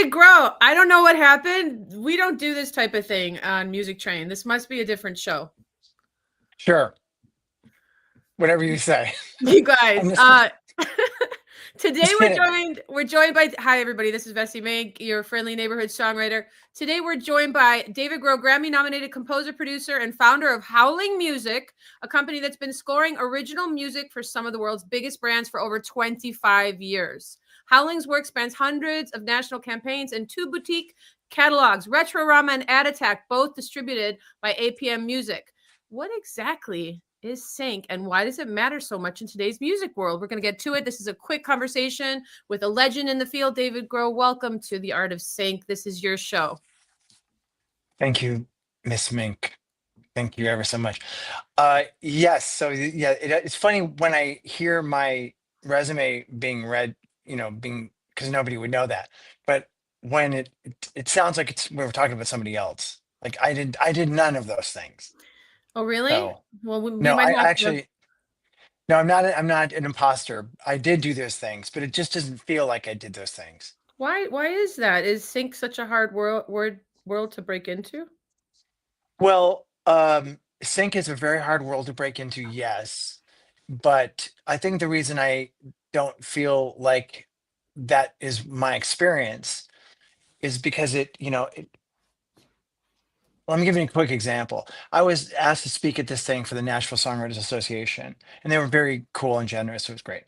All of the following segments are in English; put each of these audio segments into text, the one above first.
David Grow, I don't know what happened. We don't do this type of thing on Music Train. This must be a different show. Sure, whatever you say. You I'm guys, today just we're kidding. joined by hi everybody. This is Vessi Mink, your friendly neighborhood songwriter. Today we're joined by David Grow, Grammy nominated composer, producer, and founder of Howling Music, a company that's been scoring original music for some of the world's biggest brands for over 25 years. Howling's work spans hundreds of national campaigns and 2 boutique catalogs, Retrorama and Ad Attack, both distributed by APM Music. What exactly is sync and why does it matter so much in today's music world? We're going to get to it. This is a quick conversation with a legend in the field, David Grow. Welcome to The Art of Sync. This is your show. Thank you, Miss Mink. Thank you ever so much. Yes, so yeah, it's funny when I hear my resume being read, being because nobody would know that. But when it sounds like we were talking about somebody else. Like I did none of those things. Oh, really? So Well, we no, might I have to. actually no, I'm not an imposter. I did do those things, but it just doesn't feel like I did those things. Why is that? Is sync such a hard world to break into? Well, sync is a very hard world to break into, yes. But I think the reason I don't feel like that is my experience is because let me give you a quick example. I was asked to speak at this thing for the Nashville Songwriters Association, and they were very cool and generous. It was great.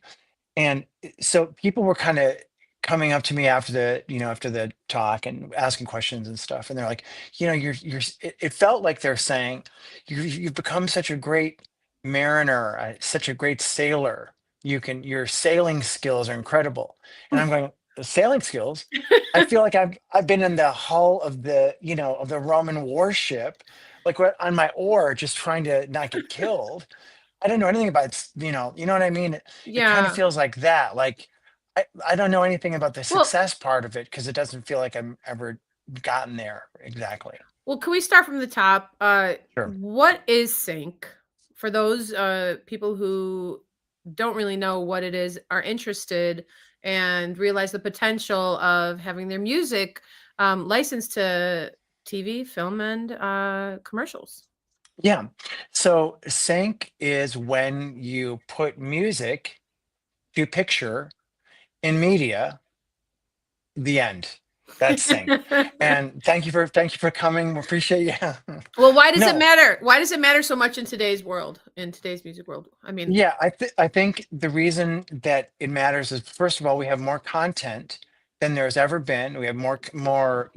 And so people were kind of coming up to me after the talk and asking questions and stuff. And they're like, it felt like they're saying, you've become such a great mariner, such a great sailor. Your sailing skills are incredible. And I'm going, "The sailing skills? I feel like I've been in the hull of the Roman warship, like on my oar, just trying to not get killed. I don't know anything about you know what I mean? It kind of Yeah. feels like that. Like I don't know anything about the Well, success part of it because it doesn't feel like I'm ever gotten there exactly. can we start from the top? Sure. What is sync? For those people who don't really know what it is, are interested, and realize the potential of having their music licensed to TV, film, and commercials. Yeah. So sync is when you put music to picture in media, the end. That's sync. And thank you for coming. Appreciate you. Well, why does it No, matter? Why does it matter so much in today's world, in today's music world? I mean, yeah, I think the reason that it matters is first of all, we have more content than there's ever been. We have more,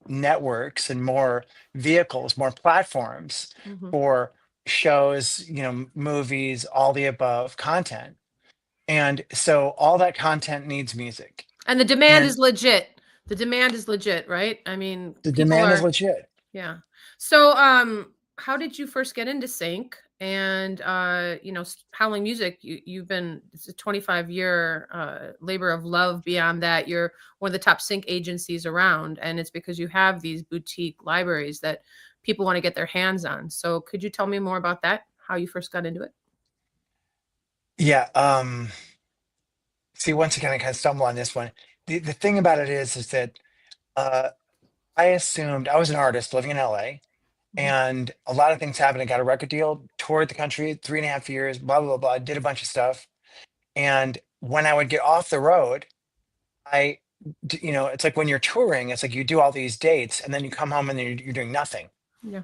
networks and more vehicles, more platforms mhm. for shows, movies, all the above content. And so all that content needs music. And the demand And is legit. The demand is legit, right? I mean, the people demand is are. legit. Yeah. So, how did you first get into sync? And Howling Music, you've been, it's a 25-year labor of love. Beyond that, you're one of the top sync agencies around, and it's because you have these boutique libraries that people want to get their hands on. So, could you tell me more about that? How you first got into it? Yeah. See, once again, I kind of stumble on this one. The thing about it is that uh I assumed I was an artist living in LA Mhm. and a lot of things happened. I got a record deal, toured the country 3.5 years, blah, blah, blah, did a bunch of stuff. And when I would get off the road, I, it's like when you're touring, it's like you do all these dates and then you come home and then you're doing nothing. Yeah.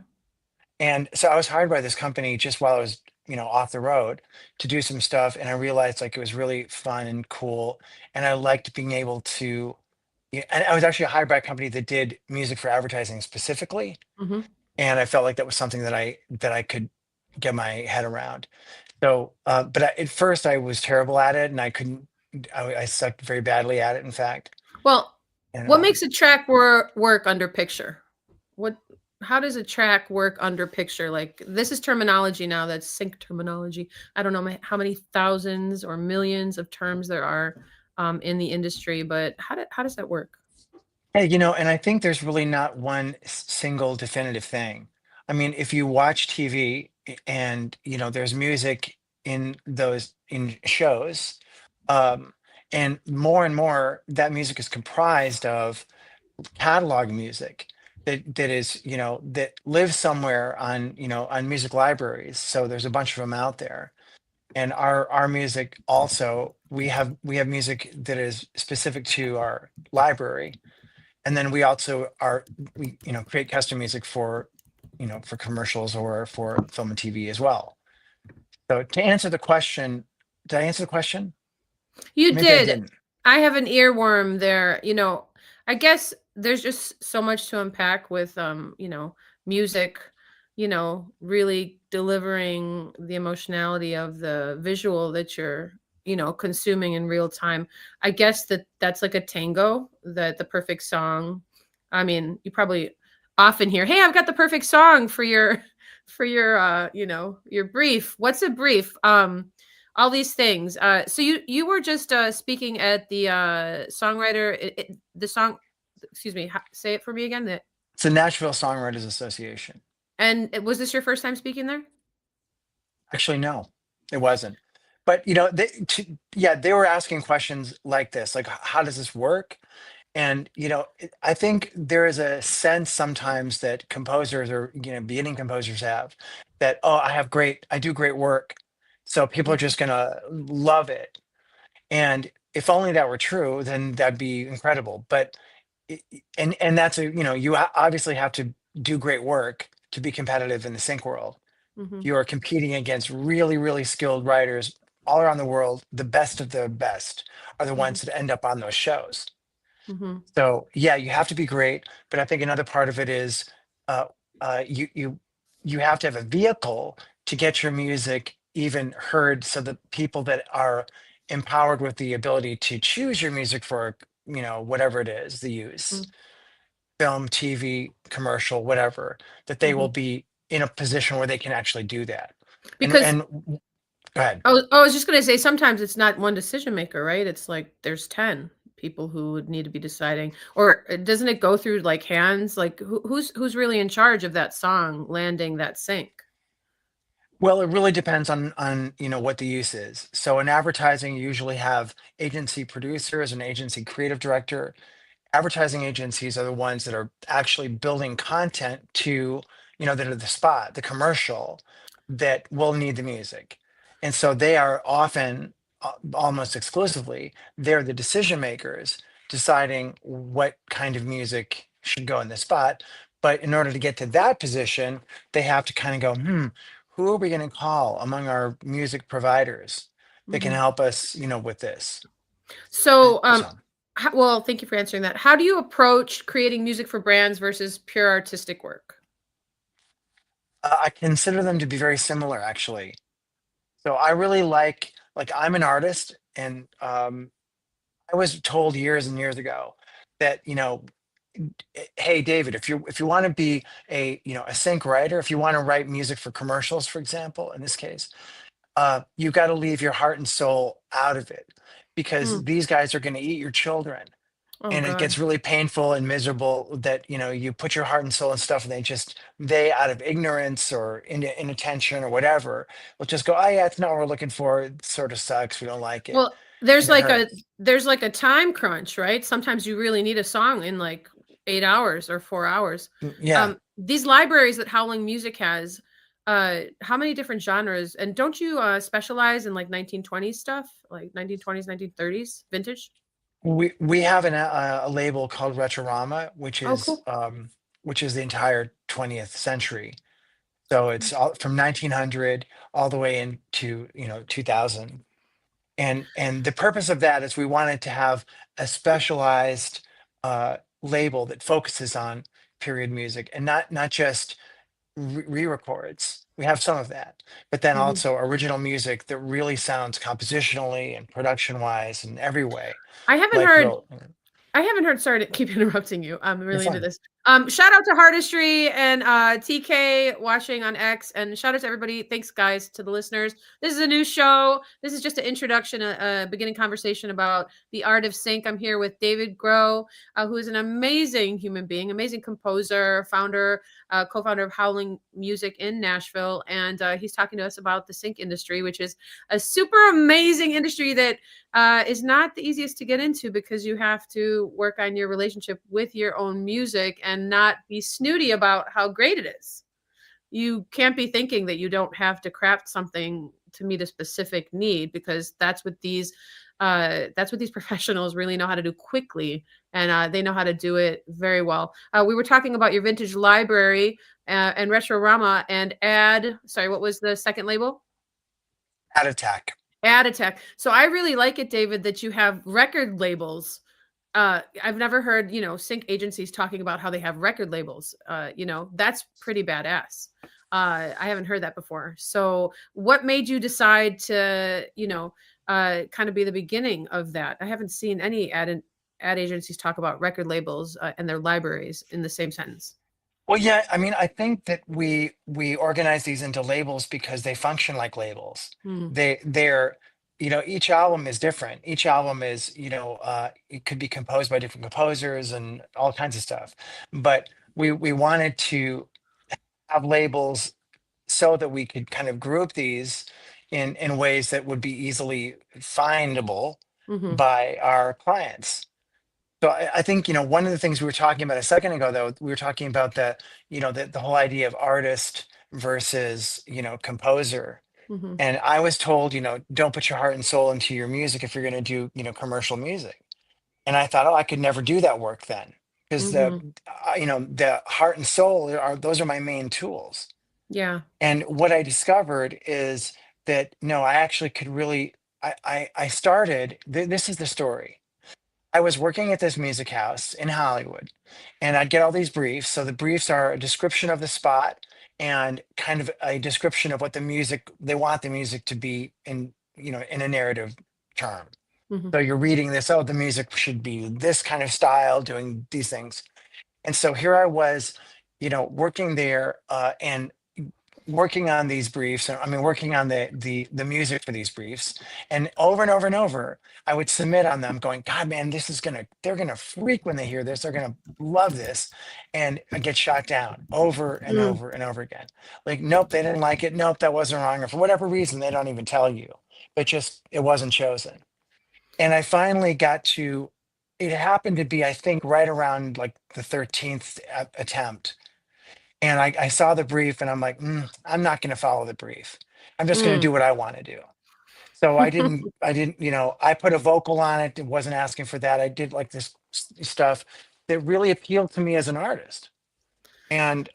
And so I was hired by this company just while I was, off the road to do some stuff. And I realized like it was really fun and cool. And I liked being able to, yeah, and I was actually hired by a company that did music for advertising specifically. Hmm. And I felt like that was something that I could get my head around. So, but at first I was terrible at it, and I couldn't. I sucked very badly at it, in fact. Well, And what makes a track work under picture? What How does a track work under picture? Like, this is terminology now, that's sync terminology. I don't know how many thousands or millions of terms there are in the industry, but how does that work? hey, and I think there's really not one single definitive thing. I mean, if you watch TV and there's music in shows, um, And more that music is comprised of catalog music that is, that lives somewhere on, on music libraries. So there's a bunch of them out there. And our music also, we have music that is specific to our library. And then we also create custom music for, for commercials or for film and TV as well. So to answer the question, did I answer the question? You Maybe I did. didn't. I have an earworm there. I guess there's just so much to unpack with music, really delivering the emotionality of the visual that you're, consuming in real time. I guess that's like a tango, that the perfect song. I mean, you probably often hear, "Hey, I've got the perfect song for your your brief." What's a brief? All these things. So you were just speaking at the songwriter, the song. Excuse me. Say it for me again. That It's the Nashville Songwriters Association. and was this your first time speaking there? Actually, no, it wasn't. But yeah, they were asking questions like this, like how does this work? And I think there is a sense sometimes that composers or beginning composers have that, oh, I do great work, so people are Mhm, just gonna love it. And if only that were true, then that'd be incredible. But and that's a obviously have to do great work to be competitive in the sync world. mhm, You are competing against really, really skilled writers all around the world. The best of the best are the mhm, ones that end up on those shows. mhm, So yeah, you have to be great, but I think another part of it is uh, you have to have a vehicle to get your music even heard, so that people that are empowered with the ability to choose your music for whatever it is they use, mhm, film, TV, commercial, whatever, that they will mhm. be in a position where they can actually do that. And Because go ahead. I was just gonna say sometimes it's not one decision maker, right? It's like there's 10 people who would need to be deciding, or doesn't it go through like hands? Like who's really in charge of that song landing that sync? Well, it really depends on what the use is. So in advertising, you usually have agency producers and agency creative director. Advertising agencies are the ones that are actually building content to, that are the spot, the commercial that will need the music. And so they are often, almost exclusively, they're the decision makers deciding what kind of music should go in the spot. But in order to get to that position, they have to kind of go, who are we going to call among our music providers that can Mhm. help us, with this? So, So well, thank you for answering that. How do you approach creating music for brands versus pure artistic work? I consider them to be very similar, actually. So I really like I'm an artist, and I was told years and years ago that hey David, if you want to be a sync writer, if you want to write music for commercials, for example, in this case, you got to leave your heart and soul out of it, because Mm. these guys are going to eat your children. Oh And it God. gets really painful and miserable that you put your heart and soul and stuff, and they out of ignorance or inattention or whatever will just go, oh yeah, it's not what we're looking for, it sort of sucks, we don't like it, Well, there's and it like a hurts. there's like a time crunch, right? Sometimes you really need a song in like 8 hours or 4 hours. Yeah, These libraries that Howling Music has, how many different genres? And don't you specialize in like 1920s stuff, like 1920s, 1930s vintage? we have a label called Retrorama, Oh, cool. which is the entire 20th century. So it's all from 1900 all the way into 2000. And the purpose of that is we wanted to have a specialized label that focuses on period music, and not just re-records. We have some of that, but then Mhm. also original music that really sounds compositionally and production wise in every way I haven't like heard real. I haven't heard, sorry to keep interrupting you. I'm You're really into fine. this. Shout out to Hardistry and TK watching on X, and shout out to everybody. Thanks, guys, to the listeners. This is a new show. This is just an introduction, a beginning conversation about the art of sync. I'm here with David Groh, who is an amazing human being, amazing composer, founder, co-founder of Howling Music in Nashville, and he's talking to us about the sync industry, which is a super amazing industry that is not the easiest to get into because you have to work on your relationship with your own music and not be snooty about how great it is. You can't be thinking that you don't have to craft something to meet a specific need, because that's what these professionals really know how to do quickly, and they know how to do it very well. We were talking about your vintage library and Retrorama and ad. Sorry, what was the second label? Ad attack. Ad Attack. So I really like it, David, that you have record labels. I've never heard, sync agencies talking about how they have record labels. That's pretty badass. I haven't heard that before. So what made you decide to, kind of be the beginning of that? I haven't seen any ad agencies talk about record labels and their libraries in the same sentence. Well, yeah, I mean, I think that we organize these into labels because they function like labels. Mm, They're, each album is different. Each album is, it could be composed by different composers and all kinds of stuff. But we wanted to have labels so that we could kind of group these in ways that would be easily findable hmm by our clients. So I think, one of the things we were talking about a second ago, though, we were talking about the whole idea of artist versus, composer. hmm And I was told, don't put your heart and soul into your music if you're going to do, commercial music. And I thought, oh, I could never do that work then, because hmm the heart and soul those are my main tools. Yeah. And what I discovered is that no, I actually could really. I started. This is the story. I was working at this music house in Hollywood, and I'd get all these briefs. So the briefs are a description of the spot and kind of a description of what the music they want the music to be in, in a narrative term. hmm So you're reading this, oh, the music should be this kind of style, doing these things. And so here I was, working there and working on these briefs. I mean, working on the music for these briefs, and over, I would submit on them, going, God, man, they're gonna freak when they hear this. They're gonna love this, and I get shot down over and Mm. over and over again. Like, nope, they didn't like it. Nope, that wasn't wrong. Or for whatever reason, they don't even tell you. It wasn't chosen. And I finally got to. It happened to be, I think, right around like the 13th attempt, and I saw the brief and I'm like, I'm not going to follow the brief. I'm just going to Mm. do what I want to do. So I didn't, I put a vocal on it. It wasn't asking for that. I did like this stuff that really appealed to me as an artist. And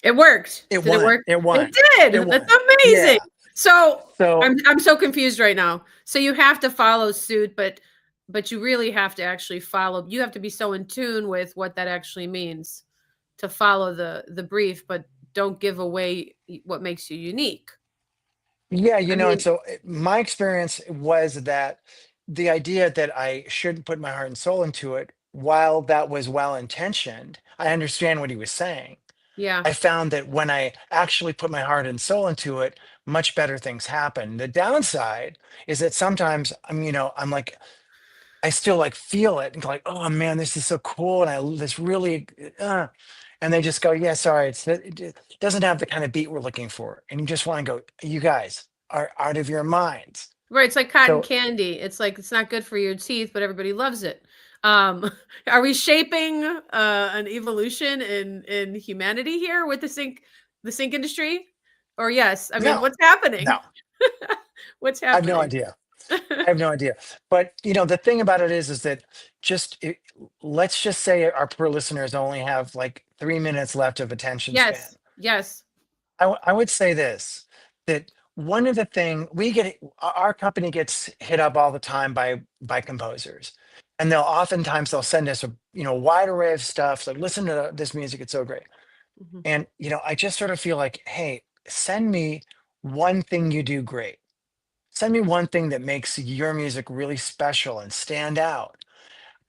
It worked. it Did it won. work? It It won. It did. That's won. amazing. Yeah. So So I'm so confused right now. So you have to follow suit, but you really have to actually follow. You have to be so in tune with what that actually means to follow the brief, but don't give away what makes you unique. yeah, I and mean, so my experience was that the idea that I shouldn't put my heart and soul into it, while that was well intentioned, I understand what he was saying. yeah. I found that when I actually put my heart and soul into it, much better things happen. The downside is that sometimes I'm like, I still like feel it and go like, oh man, this is so cool. And this really, and they just go, yeah, sorry, it doesn't have the kind of beat we're looking for. And you just want to go, you guys are out of your minds. Right, it's like cotton So candy. It's like it's not good for your teeth, but everybody loves it. Um, are we shaping an evolution in humanity here with the sync industry? Or yes, I mean, no, what's happening? no, What's I have no happening? idea. I have no idea. But the thing about it is that let's just say our poor listeners only have like 3 minutes left of attention span. Yes, yes. I would say this, that one of the thing our company gets hit up all the time by composers, and they'll send us a wide array of stuff. So listen to this music; it's so great. Mhm, And I just sort of feel like, hey, send me one thing you do great. Send me one thing that makes your music really special and stand out.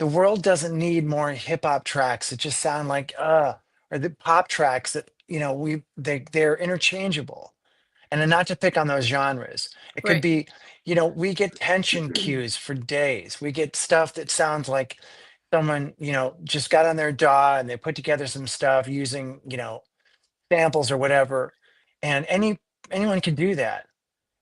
The world doesn't need more hip hop tracks that just sound like or the pop tracks that they're interchangeable. And then not to pick on those genres. It could Right. be, we get tension cues for days. We get stuff that sounds like someone, just got on their DAW and they put together some stuff using, samples or whatever. And anyone can do that.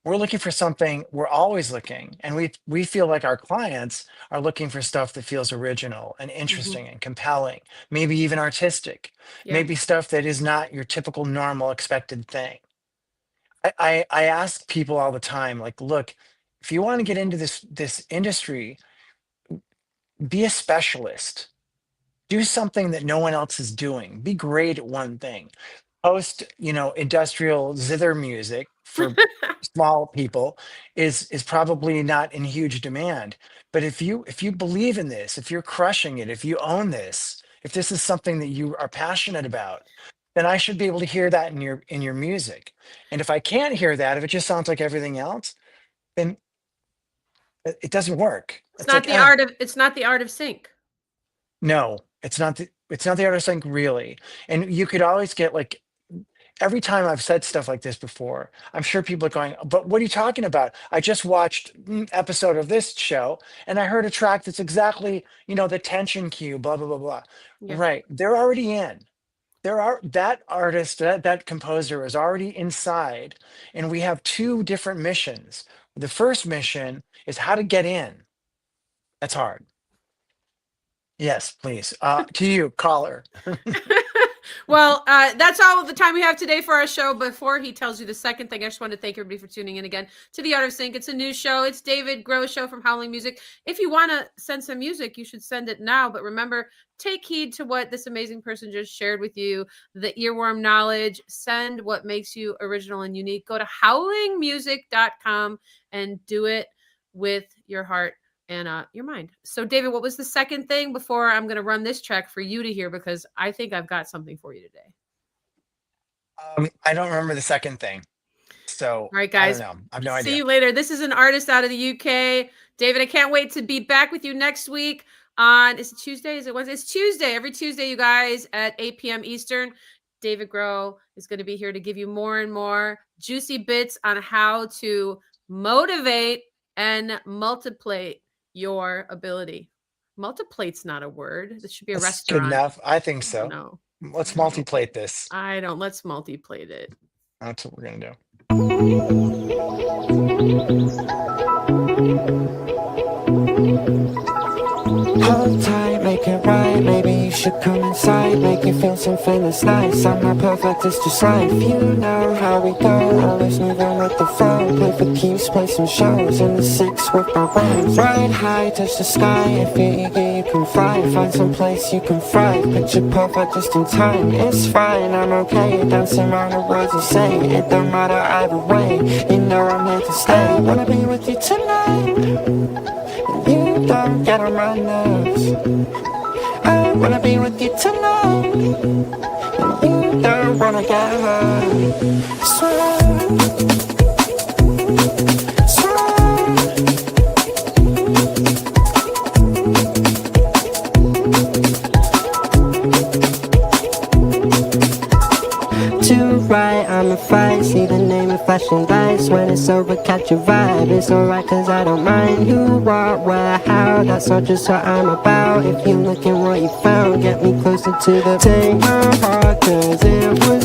We're looking for something, we're always looking, and we feel like our clients are looking for stuff that feels original and Hmm. interesting and compelling, maybe even artistic, Yeah. maybe stuff that is not your typical normal expected thing. I ask people all the time, like, look, if you want to get into this industry, be a specialist. Do something that no one else is doing. Be great at one thing. Post, industrial zither music for small people is probably not in huge demand. But if you believe in this, if you're crushing it, if you own this, if this is something that you are passionate about, then I should be able to hear that in your music. And if I can't hear that, if it just sounds like everything else, then it doesn't work. It's It's not like, the art of it's not the art of sync. no, it's not the artist thing really. And you could always get like every time I've said stuff like this before, I'm sure people are going, but what are you talking about? I just watched episode of this show and I heard a track that's exactly, the tension cue, blah, blah, blah, blah. Yeah. Right. They're already in. That artist, that composer is already inside. And we have two different missions. The first mission is how to get in. That's hard. Yes, please. To you, caller. Well, that's all the time we have today for our show. Before he tells you the second thing, I just want to thank everybody for tuning in again to The Art of Sync. It's a new show. It's David Groh's show from Howling Music. If you want to send some music, you should send it now. But remember, take heed to what this amazing person just shared with you, the earworm knowledge. Send what makes you original and unique. Go to howlingmusic.com and do it with your heart and your mind. So, David, what was the second thing before I'm going to run this track for you to hear? Because I think I've got something for you today. I don't remember the second thing. So All right, I don't guys. know. I have no See idea. you later. This is an artist out of the UK. David, I can't wait to be back with you next week on, is it Tuesday? Is it Wednesday? It's Tuesday. Every Tuesday, you guys, at 8 p.m. Eastern. David Groh is going to be here to give you more and more juicy bits on how to motivate and multiply your ability. Multiplate's not a word. This should be a That's good restaurant. enough. I think so. No, Let's I don't. multi-plate this. I don't. Let's multiplate it. That's what we're gonna do. Hold tight, make it right. Maybe you should come inside, make you feel something that's nice. I'm not perfect, it's just life. You know how we go, always moving with the flow. Play for keeps, play some shows in the six with my rhymes. Ride high, touch the sky. If you're eager, you can fly. Find some place you can thrive. Picture perfect just in time. It's fine, I'm okay. Dancing around the words you say. It don't matter either way. You know I'm here to stay. Wanna be with you tonight. You don't get on my nerves. I wanna be with you tonight. You don't wanna get hurt. Swear, swear. Too right, I'm a fight. See the name of flashing lights. When it's over, catch a vibe. It's alright cause I don't mind who, what, where, how. That's not just what I'm about. If you look at what you found, get me closer to the take my heart cause it was